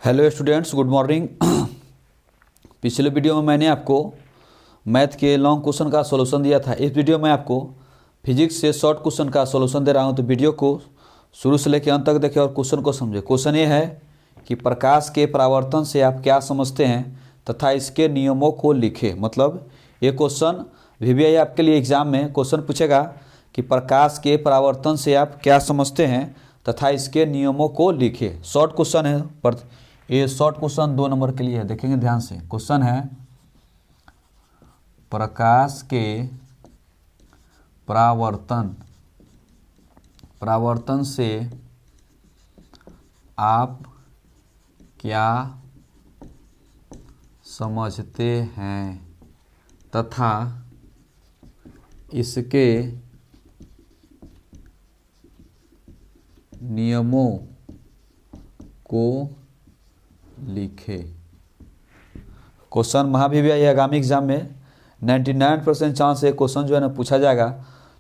Hello students, good morning. पिछले video में मैंने आपको मैथ के लॉन्ग क्वेश्चन का सॉल्यूशन दिया था। इस वीडियो में आपको फिजिक्स से शॉर्ट क्वेश्चन का सॉल्यूशन दे रहा हूं, तो वीडियो को शुरू से लेकर अंत तक देखें और क्वेश्चन को समझें। क्वेश्चन ये है कि प्रकाश के परावर्तन से आप क्या समझते हैं तथा इसके नियमों को लिखें। मतलब ये क्वेश्चन VVI आपके लिए एग्जाम में क्वेश्चन पूछेगा कि प्रकाश के परावर्तन से आप क्या समझते हैं तथा इसके नियमों को लिखें। शॉर्ट क्वेश्चन है, पर ये शॉर्ट क्वेश्चन 2 नंबर के लिए है। देखेंगे ध्यान से। क्वेश्चन है प्रकाश के परावर्तन से आप क्या समझते हैं तथा इसके नियमों को लिखें। क्वेश्चन महाभिव्याय आगामी एग्जाम में 99% चांस है क्वेश्चन जो है ना पूछा जाएगा।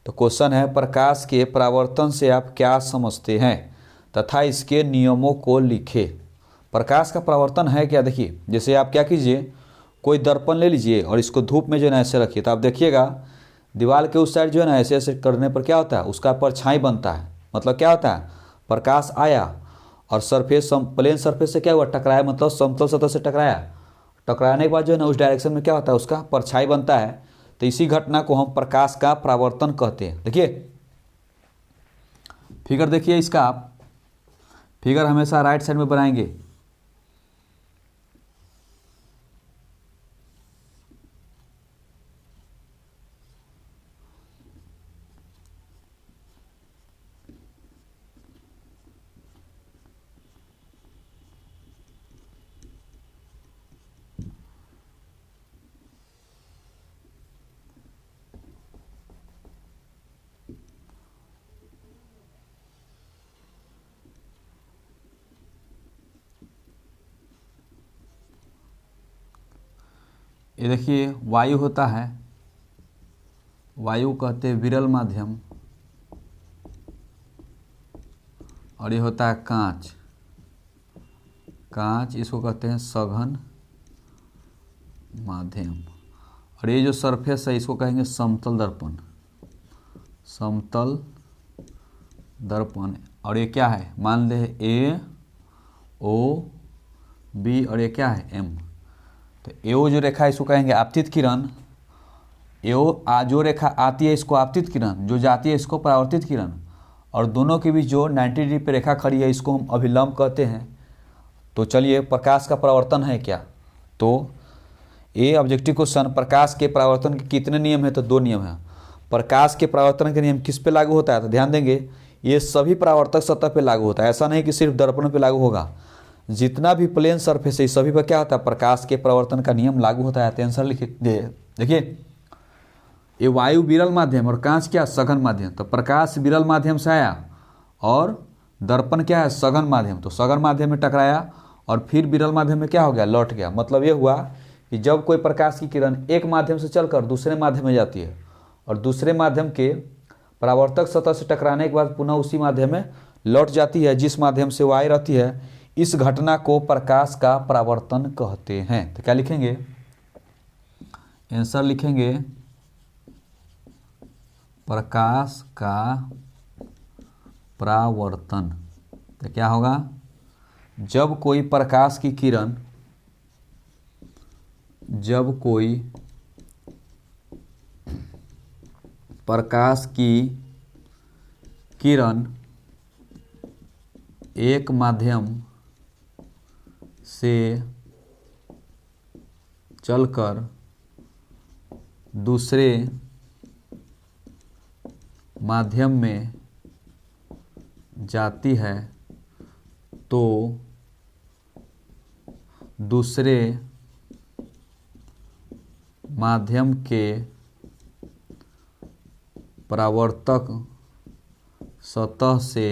तो क्वेश्चन है प्रकाश के परावर्तन से आप क्या समझते हैं तथा इसके नियमों को लिखें। प्रकाश का परावर्तन है क्या? देखिए, जैसे आप क्या कीजिए, कोई दर्पण ले लीजिए और इसको धूप में जो है ना ऐसे रखिए, तो आप देखिएगा दीवार के उस साइड जो है ना ऐसे ऐसे करने पर क्या होता है, उसका परछाई बनता है। मतलब क्या होता है, प्रकाश आया और सरफेस प्लेन सरफेस से क्या हुआ, टकराया, मतलब समतल सतह से टकराया। टकराने के बाद जो है ना उस डायरेक्शन में क्या होता है, उसका परछाई बनता है। तो इसी घटना को हम प्रकाश का परावर्तन कहते हैं। देखिए फिगर, देखिए इसका आप फिगर हमेशा राइट साइड में बनाएंगे। ये देखिए वायु होता है, वायु कहते हैं विरल माध्यम, और ये होता है कांच। कांच इसको कहते हैं सघन माध्यम। और ये जो सरफेस है इसको कहेंगे समतल दर्पण। समतल दर्पण। और ये क्या है, मान ले AOB और ये क्या है M। तो एओ जो रेखा इसको कहेंगे आपतित किरण। एओ जो रेखा आती है इसको आपतित किरण, जो जाती है इसको परावर्तित किरण। और दोनों के बीच जो 90 डिग्री पर रेखा खड़ी है इसको हम अभिलंब कहते हैं। तो चलिए, प्रकाश का परावर्तन है क्या? तो ये ऑब्जेक्टिव क्वेश्चन, प्रकाश के परावर्तन के कितने नियम हैं? तो 2 नियम हैं। प्रकाश के परावर्तन के नियम किस पे लागू होता है? तो ध्यान देंगे, ये सभी परावर्तक सतह पे लागू होता है। ऐसा नहीं कि सिर्फ दर्पण पे लागू होगा। जितना भी प्लेन सरफेस है सभी पर क्या होता है, प्रकाश के परावर्तन का नियम लागू होता है। आंसर लिखिए। देखिए ये वायु विरल माध्यम और कांच क्या, सघन माध्यम। तो प्रकाश विरल माध्यम से आया और दर्पण क्या है, सघन माध्यम। तो सघन माध्यम में टकराया और फिर विरल माध्यम में क्या हो गया, लौट गया। मतलब ये हुआ कि जब कोई प्रकाश की किरण एक माध्यम से चलकर दूसरे माध्यम में जाती है और दूसरे माध्यम के परावर्तक सतह से टकराने के बाद पुनः उसी माध्यम में लौट जाती है जिस माध्यम से वो आई रहती है, इस घटना को प्रकाश का परावर्तन कहते हैं। तो क्या लिखेंगे, आंसर लिखेंगे प्रकाश का परावर्तन। तो क्या होगा, जब कोई प्रकाश की किरण, जब कोई प्रकाश की किरण एक माध्यम से चलकर दूसरे माध्यम में जाती है तो दूसरे माध्यम के परावर्तक सतह से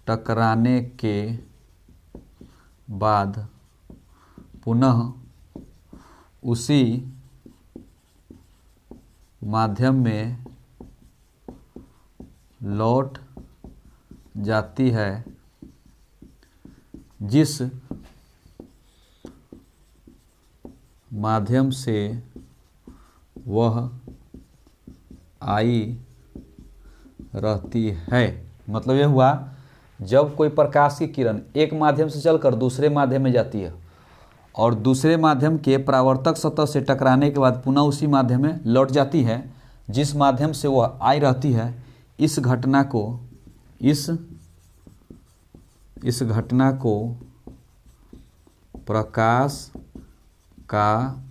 टकराने के बाद पुनः उसी माध्यम में लौट जाती है जिस माध्यम से वह आई रहती है। मतलब यह हुआ, जब कोई प्रकाश की किरण एक माध्यम से चलकर दूसरे माध्यम में जाती है और दूसरे माध्यम के परावर्तक सतह से टकराने के बाद पुनः उसी माध्यम में लौट जाती है, जिस माध्यम से वह आई रहती है, इस घटना को प्रकाश का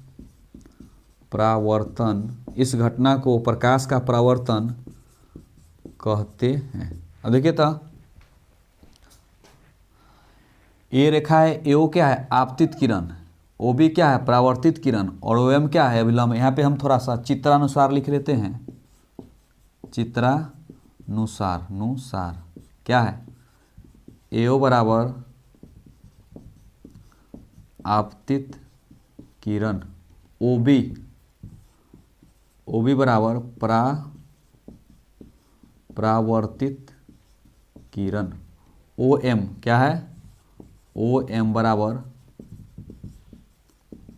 परावर्तन, इस घटना को प्रकाश का परावर्तन कहते हैं। अब देखिए तो ये रेखा है, एओ क्या है, आपतित किरण, ओ बी क्या है, परावर्तित किरण, और ओ एम क्या है, अभिलंब। यहाँ पे हम थोड़ा सा चित्रानुसार लिख लेते हैं। चित्रानुसार क्या है, एओ बराबर आपतित किरण, ओ बी बराबर परावर्तित किरण, ओ एम क्या है, ओ एम बराबर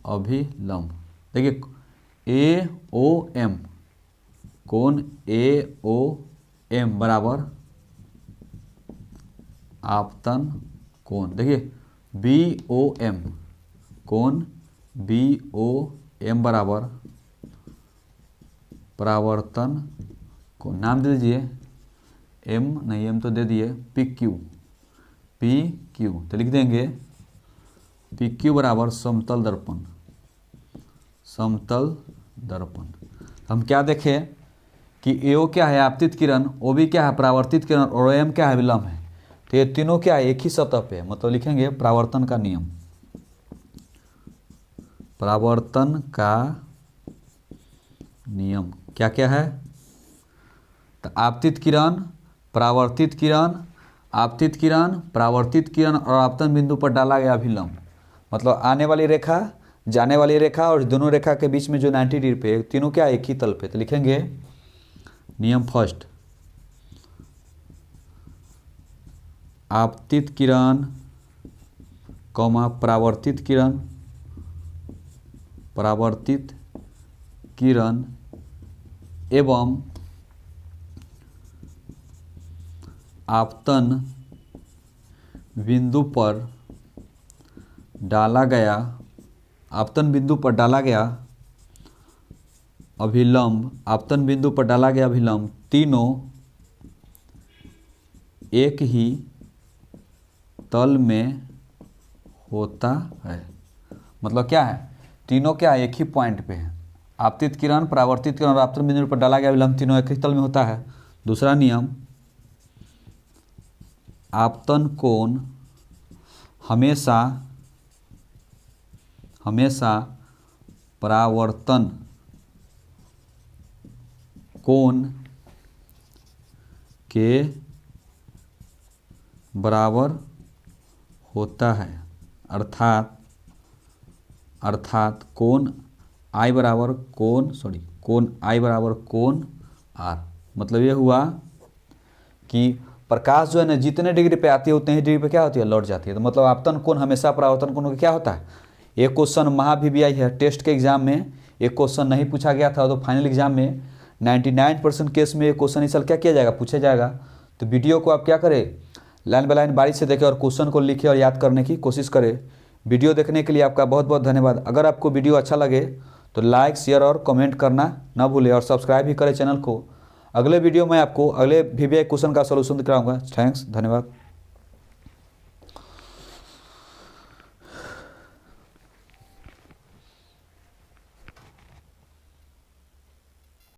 अभिलंब। देखिए ए ओ एम, कोण ए ओ एम बराबर आपतन कोण। देखिए बी ओ एम, कोण बी ओ एम बराबर परावर्तन कोण। नाम दे दीजिए, एम नहीं, एम तो दे दिए, पी क्यू, तो लिख देंगे पी क्यू बराबर समतल दर्पण। हम क्या देखें कि एओ क्या है, आपतित किरण, ओ बी क्या है, परावर्तित किरण, और ओ एम क्या है, विलंब है। तो ये तीनों क्या है, एक ही सतह पे, मतलब लिखेंगे परावर्तन का नियम। परावर्तन का नियम क्या क्या है, तो आपतित किरण, परावर्तित किरण, आपतित किरण, परावर्तित किरण और आपतन बिंदु पर डाला गया अभिलंब। मतलब आने वाली रेखा, जाने वाली रेखा और दोनों रेखा के बीच में जो 90 डिग्री पे, तीनों क्या एक ही तल पे। तो लिखेंगे नियम फर्स्ट, आपतित किरण कौमा परावर्तित किरण एवं आपतन बिंदु पर डाला गया अभिलंब, तीनों एक ही तल में होता है। मतलब क्या है, तीनों क्या है, एक ही पॉइंट पे है। आपतित किरण, परावर्तित किरण और आपतन बिंदु पर डाला गया अभिलंब तीनों एक ही तल में होता है। दूसरा नियम, आपतन कोण हमेशा परावर्तन कोण के बराबर होता है, अर्थात कोण आई बराबर कोण आर। मतलब ये हुआ कि प्रकाश जो है ना, जितने डिग्री पे आती है उतने ही डिग्री पे क्या होती है, लौट जाती है। तो मतलब आपतन कोण हमेशा परावर्तन कोण का क्या होता है। एक क्वेश्चन महावीवीआई है, टेस्ट के एग्जाम में एक क्वेश्चन नहीं पूछा गया था, तो फाइनल एग्जाम में 99% केस में ये क्वेश्चन इस साल क्या किया जाएगा, पूछा जाएगा। तो वीडियो को आप क्या करें, लाइन बाय लाइन बारीक से देखें और क्वेश्चन को लिखें और याद करने की कोशिश करें। वीडियो देखने के लिए आपका बहुत बहुत धन्यवाद। अगर आपको वीडियो अच्छा लगे तो लाइक, शेयर और कमेंट करना ना भूलें और सब्सक्राइब भी करें चैनल को। अगले वीडियो में आपको अगले वीवीआई क्वेश्चन का सॉल्यूशन दिखाऊंगा। थैंक्स, धन्यवाद।